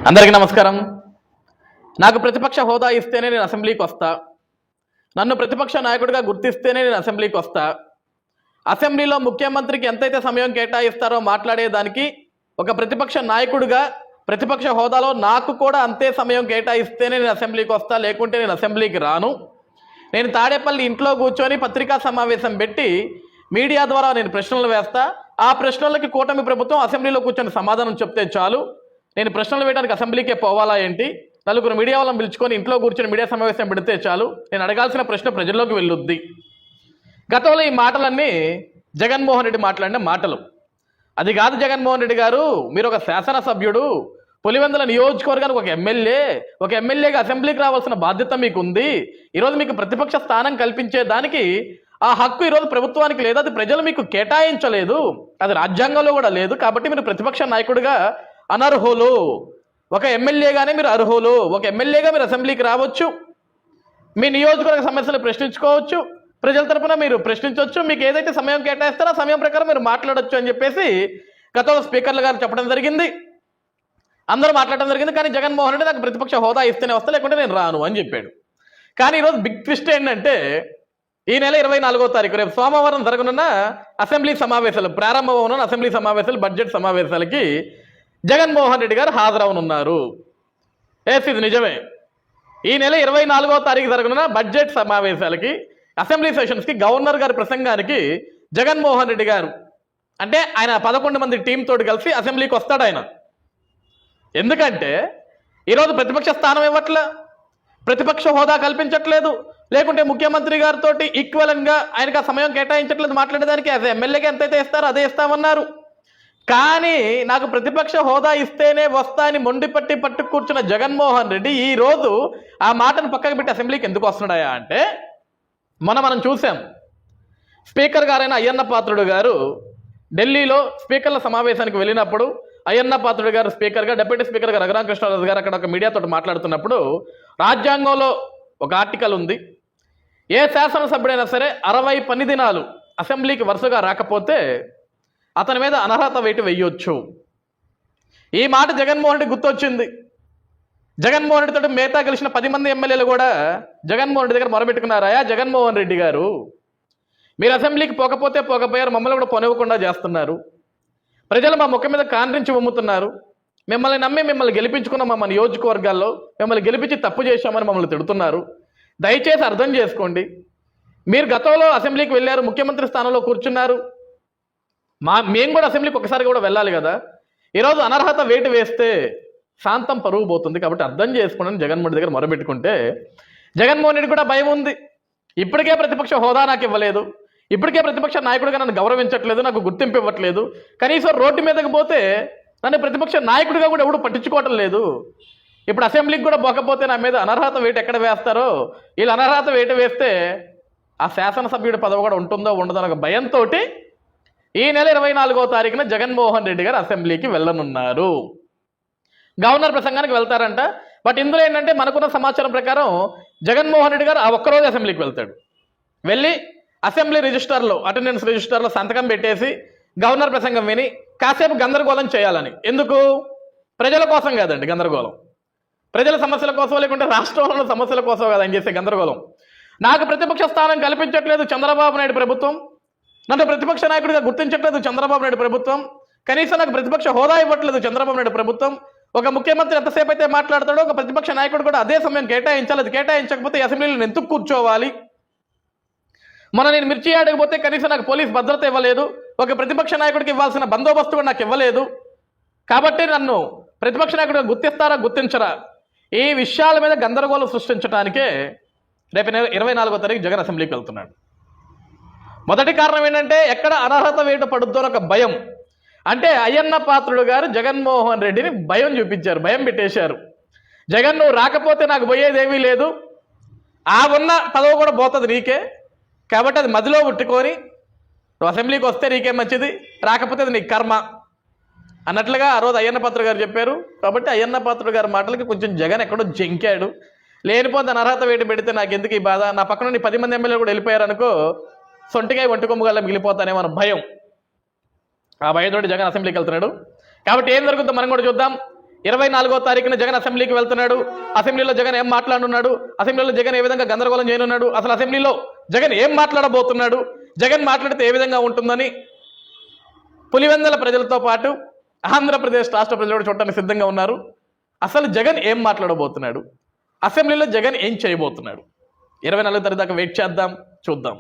అందరికీ నమస్కారం. నాకు ప్రతిపక్ష హోదా ఇస్తేనే నేను అసెంబ్లీకి వస్తా, నన్ను ప్రతిపక్ష నాయకుడిగా గుర్తిస్తేనే నేను అసెంబ్లీకి వస్తా, అసెంబ్లీలో ముఖ్యమంత్రికి ఎంతైతే సమయం కేటాయిస్తారో మాట్లాడేదానికి ఒక ప్రతిపక్ష నాయకుడిగా ప్రతిపక్ష హోదాలో నాకు కూడా అంతే సమయం కేటాయిస్తేనే నేను అసెంబ్లీకి వస్తా, లేకుంటే నేను అసెంబ్లీకి రాను. నేను తాడేపల్లి ఇంట్లో కూర్చొని పత్రికా సమావేశం పెట్టి మీడియా ద్వారా నేను ప్రశ్నలు వేస్తా, ఆ ప్రశ్నలకి కూటమి ప్రభుత్వం అసెంబ్లీలో కూర్చొని సమాధానం చెప్తే చాలు. నేను ప్రశ్నలు వేయడానికి అసెంబ్లీకే పోవాలా ఏంటి? నలుగురు మీడియా వాళ్ళని పిలుచుకొని ఇంట్లో కూర్చొని మీడియా సమావేశం పెడితే చాలు, నేను అడగాల్సిన ప్రశ్న ప్రజల్లోకి వెళ్ళొద్ది. గతంలో ఈ మాటలన్నీ జగన్మోహన్ రెడ్డి మాట్లాడిన మాటలు. అది కాదు జగన్మోహన్ రెడ్డి గారు, మీరు ఒక శాసనసభ్యుడు, పులివెందుల నియోజకవర్గానికి ఒక ఎమ్మెల్యేగా అసెంబ్లీకి రావాల్సిన బాధ్యత మీకు ఉంది. ఈరోజు మీకు ప్రతిపక్ష స్థానం కల్పించేదానికి ఆ హక్కు ఈరోజు ప్రభుత్వానికి లేదు, అది ప్రజలు మీకు కేటాయించలేదు, అది రాజ్యాంగంలో కూడా లేదు. కాబట్టి మీరు ప్రతిపక్ష నాయకుడిగా అనర్హులు, ఒక ఎమ్మెల్యేగానే మీరు అర్హులు. ఒక ఎమ్మెల్యేగా మీరు అసెంబ్లీకి రావచ్చు, మీ నియోజకవర్గ సమస్యలు ప్రశ్నించుకోవచ్చు, ప్రజల తరపున మీరు ప్రశ్నించవచ్చు, మీకు ఏదైతే సమయం కేటాయిస్తారో ఆ సమయం ప్రకారం మీరు మాట్లాడొచ్చు అని చెప్పేసి గతంలో స్పీకర్లు గారు చెప్పడం జరిగింది, అందరూ మాట్లాడడం జరిగింది. కానీ జగన్మోహన్ రెడ్డి నాకు ప్రతిపక్ష హోదా ఇస్తేనే వస్తా, లేకుంటే నేను రాను అని చెప్పాడు. కానీ ఈరోజు బిగ్ ట్విస్ట్ ఏంటంటే ఈ నెల 24వ తారీఖు రేపు సోమవారం జరగనున్న అసెంబ్లీ సమావేశాలు, ప్రారంభమవునున్న అసెంబ్లీ సమావేశాలు, బడ్జెట్ సమావేశాలకి జగన్మోహన్ రెడ్డి గారు హాజరవనున్నారు. ఇది నిజమే. ఈ నెల 24వ తారీఖు జరగనున్న బడ్జెట్ సమావేశాలకి, అసెంబ్లీ సెషన్స్కి, గవర్నర్ గారి ప్రసంగానికి జగన్మోహన్ రెడ్డి గారు అంటే ఆయన 11 మంది టీం తోటి కలిసి అసెంబ్లీకి వస్తాడు ఆయన. ఎందుకంటే ఈరోజు ప్రతిపక్ష స్థానం ఇవ్వట్లే, ప్రతిపక్ష హోదా కల్పించట్లేదు, లేకుంటే ముఖ్యమంత్రి గారితో ఈక్వలంగా ఆయనకు ఆ సమయం కేటాయించట్లేదు మాట్లాడేదానికి. యాజ్ ఎమ్మెల్యేగా ఎంతైతే ఇస్తారో అదే ఇస్తామన్నారు. కానీ నాకు ప్రతిపక్ష హోదా ఇస్తేనే వస్తా అని మొండిపట్టి పట్టు కూర్చున్న జగన్మోహన్ రెడ్డి ఈ రోజు ఆ మాటను పక్కకు పెట్టి అసెంబ్లీకి ఎందుకు వస్తున్నాయా అంటే, మనం చూసాం స్పీకర్ గారైన అయ్యన్న పాత్రుడు గారు ఢిల్లీలో స్పీకర్ల సమావేశానికి వెళ్ళినప్పుడు అయ్యన్న పాత్రుడు గారు స్పీకర్గా, డిప్యూటీ స్పీకర్గా రఘురామకృష్ణరాజు గారు అక్కడ ఒక మీడియాతో మాట్లాడుతున్నప్పుడు రాజ్యాంగంలో ఒక ఆర్టికల్ ఉంది, ఏ శాసనసభ్యుడైనా సరే 60 పని దినాలు అసెంబ్లీకి వరుసగా రాకపోతే అతని మీద అనర్హత వేటు వేయొచ్చు. ఈ మాట జగన్మోహన్ రెడ్డి గుర్తొచ్చింది. జగన్మోహన్ రెడ్డి తోటి మిగతా గెలిచిన 10 మంది ఎమ్మెల్యేలు కూడా జగన్మోహన్ రెడ్డి దగ్గర మొరబెట్టుకున్నారా, జగన్మోహన్ రెడ్డి గారు మీరు అసెంబ్లీకి పోకపోయారు, మమ్మల్ని కూడా పొనివ్వకుండా చేస్తున్నారు, ప్రజలు మా ముఖం మీద కాండ్రించి ఉమ్ముతున్నారు, మిమ్మల్ని నమ్మి మిమ్మల్ని గెలిపించుకున్న మా నియోజకవర్గాల్లో మిమ్మల్ని గెలిపించి తప్పు చేశామని మమ్మల్ని తిడుతున్నారు. దయచేసి అర్థం చేసుకోండి, మీరు గతంలో అసెంబ్లీకి వెళ్ళారు, ముఖ్యమంత్రి స్థానంలో కూర్చున్నారు, మేము కూడా అసెంబ్లీకి ఒకసారి కూడా వెళ్ళాలి కదా. ఈరోజు అనర్హత వేటు వేస్తే శాంతం పరువు పోతుంది, కాబట్టి అర్థం చేసుకోండి జగన్మోహన్ రెడ్డి దగ్గర మొరబెట్టుకుంటే జగన్మోహన్ రెడ్డి కూడా భయం ఉంది. ఇప్పటికే ప్రతిపక్ష హోదా నాకు ఇవ్వలేదు, ఇప్పటికే ప్రతిపక్ష నాయకుడిగా నన్ను గౌరవించట్లేదు, నాకు గుర్తింపు ఇవ్వట్లేదు, కనీసం రోడ్డు మీదకి పోతే నన్ను ప్రతిపక్ష నాయకుడిగా కూడా ఎవడు పట్టించుకోవటం లేదు. ఇప్పుడు అసెంబ్లీకి కూడా పోకపోతే నా మీద అనర్హత వేటు ఎక్కడ వేస్తారో, వీళ్ళు అనర్హత వేటు వేస్తే ఆ శాసనసభ్యుడి పదవి కూడా ఉంటుందో ఉండదో ఒక భయంతో ఈ నెల 24వ తారీఖున జగన్మోహన్ రెడ్డి గారు అసెంబ్లీకి వెళ్ళనున్నారు. గవర్నర్ ప్రసంగానికి వెళ్తారంట. బట్ ఇందులో ఏంటంటే మనకున్న సమాచారం ప్రకారం జగన్మోహన్ రెడ్డి గారు ఆ ఒక్కరోజు అసెంబ్లీకి వెళ్తాడు, వెళ్ళి అసెంబ్లీ రిజిస్టర్లో, అటెండెన్స్ రిజిస్టర్లో సంతకం పెట్టేసి గవర్నర్ ప్రసంగం విని కాసేపు గందరగోళం చేయాలని. ఎందుకు? ప్రజల కోసం కాదండి గందరగోళం, ప్రజల సమస్యల కోసం, లేకుంటే రాష్ట్రంలో సమస్యల కోసం కాదు ఆయన చేసే గందరగోళం. నాకు ప్రతిపక్ష స్థానం కల్పించట్లేదు చంద్రబాబు నాయుడు ప్రభుత్వం, నన్ను ప్రతిపక్ష నాయకుడిగా గుర్తించట్లేదు చంద్రబాబు నాయుడు ప్రభుత్వం, కనీసం నాకు ప్రతిపక్ష హోదా ఇవ్వట్లేదు చంద్రబాబు నాయుడు ప్రభుత్వం. ఒక ముఖ్యమంత్రి ఎంతసేపు అయితే మాట్లాడతాడో ఒక ప్రతిపక్ష నాయకుడు కూడా అదే సమయం కేటాయించాలి, అది కేటాయించకపోతే అసెంబ్లీలో నేను ఎందుకు కూర్చోవాలి? నేను మిర్చి ఆడకపోతే కనీసం నాకు పోలీస్ భద్రత ఇవ్వలేదు, ఒక ప్రతిపక్ష నాయకుడికి ఇవ్వాల్సిన బందోబస్తు కూడా నాకు ఇవ్వలేదు, కాబట్టి నన్ను ప్రతిపక్ష నాయకుడిగా గుర్తిస్తారా గుర్తించరా, ఈ విషయాల మీద గందరగోళం సృష్టించడానికే రేపు 24వ తారీఖు జగన్ అసెంబ్లీకి వెళ్తున్నాడు. మొదటి కారణం ఏంటంటే ఎక్కడ అనర్హత వేటు పడుద్దో ఒక భయం. అంటే అయ్యన్న పాత్రుడు గారు జగన్మోహన్ రెడ్డిని భయం చూపించారు, భయం పెట్టేశారు. జగన్ నువ్వు రాకపోతే నాకు పోయేదేమీ లేదు, ఆ ఉన్న పదవి కూడా పోతుంది నీకే, కాబట్టి అది మదిలో పుట్టుకొని నువ్వు అసెంబ్లీకి వస్తే నీకేం మంచిది, రాకపోతే అది నీకు కర్మ అన్నట్లుగా ఆ రోజు అయ్యన్న పాత్రుడు గారు చెప్పారు. కాబట్టి అయ్యన్న పాత్రుడు గారి మాటలకి కొంచెం జగన్ ఎక్కడో జంకాడు. లేనిపోతే అనర్హత వేటు పెడితే నాకు ఎందుకు ఈ బాధ, నా పక్కన 10 మంది ఎమ్మెల్యేలు కూడా వెళ్ళిపోయారు అనుకో, సొంటిగా ఒంటికొమ్ముగా మిగిలిపోతానేమో మన భయం. ఆ భయంతో జగన్ అసెంబ్లీకి వెళ్తున్నాడు. కాబట్టి ఏం జరుగుతుందో మనం కూడా చూద్దాం. 24వ తారీఖున జగన్ అసెంబ్లీకి వెళ్తున్నాడు. అసెంబ్లీలో జగన్ ఏం మాట్లాడున్నాడు, అసెంబ్లీలో జగన్ ఏ విధంగా గందరగోళం చేయనున్నాడు, అసలు అసెంబ్లీలో జగన్ ఏం మాట్లాడబోతున్నాడు, జగన్ మాట్లాడితే ఏ విధంగా ఉంటుందని పులివెందుల ప్రజలతో పాటు ఆంధ్రప్రదేశ్ రాష్ట్ర ప్రజలు కూడా చూడటానికి సిద్ధంగా ఉన్నారు. అసలు జగన్ ఏం మాట్లాడబోతున్నాడు, అసెంబ్లీలో జగన్ ఏం చేయబోతున్నాడు, 24వ తారీఖు దాకా వెయిట్ చేద్దాం, చూద్దాం.